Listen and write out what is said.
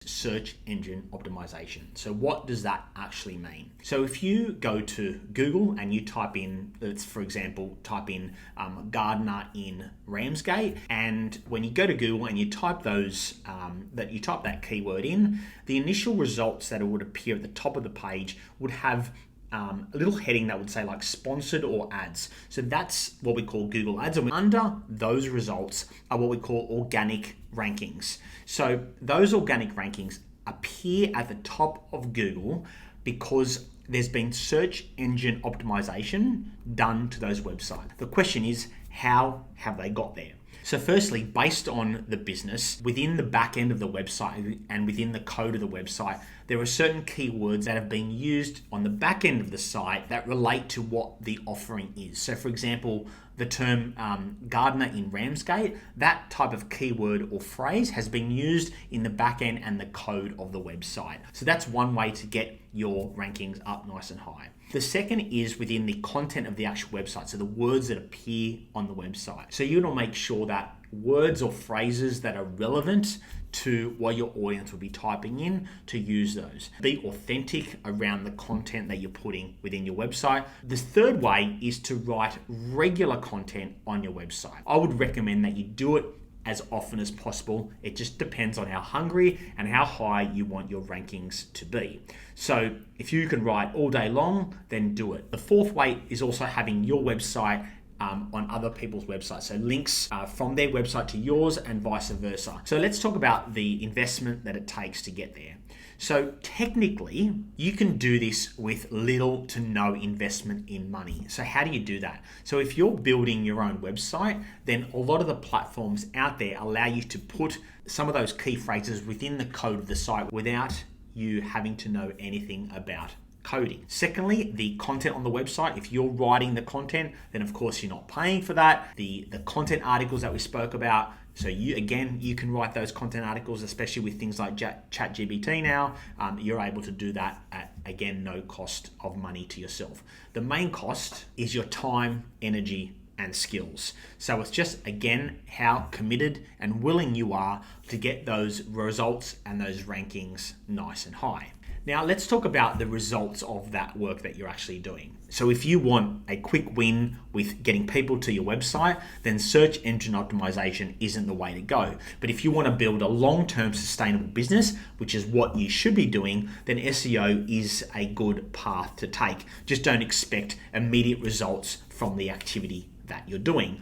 search engine optimization. So what does that actually mean? So if you go to Google and you type in, let's for example, type in gardener in Ramsgate, and when you go to Google and you type that keyword in, the initial results that would appear at the top of the page would have a little heading that would say like sponsored or ads. So that's what we call Google ads, and under those results are what we call organic rankings. So those organic rankings appear at the top of Google because there's been search engine optimization done to those websites. The question is, how have they got there? So firstly, based on the business, within the back end of the website and within the code of the website, there are certain keywords that have been used on the back end of the site that relate to what the offering is. So for example, the term gardener in Ramsgate, that type of keyword or phrase has been used in the back end and the code of the website. So that's one way to get your rankings up nice and high. The second is within the content of the actual website, so the words that appear on the website. So you want to make sure that words or phrases that are relevant to what your audience will be typing in, to use those. Be authentic around the content that you're putting within your website. The third way is to write regular content on your website. I would recommend that you do it as often as possible. It just depends on how hungry and how high you want your rankings to be. So if you can write all day long, then do it. The fourth way is also having your website on other people's websites. So links from their website to yours and vice versa. So let's talk about the investment that it takes to get there. So technically, you can do this with little to no investment in money. So how do you do that? So if you're building your own website, then a lot of the platforms out there allow you to put some of those key phrases within the code of the site without you having to know anything about coding. Secondly, the content on the website. If you're writing the content, then of course you're not paying for that. The content articles that we spoke about, so you can write those content articles, especially with things like ChatGPT now. You're able to do that at, again, no cost of money to yourself. The main cost is your time, energy, and skills. So it's just, again, how committed and willing you are to get those results and those rankings nice and high. Now let's talk about the results of that work that you're actually doing. So if you want a quick win with getting people to your website, then search engine optimization isn't the way to go. But if you want to build a long-term sustainable business, which is what you should be doing, then SEO is a good path to take. Just don't expect immediate results from the activity that you're doing.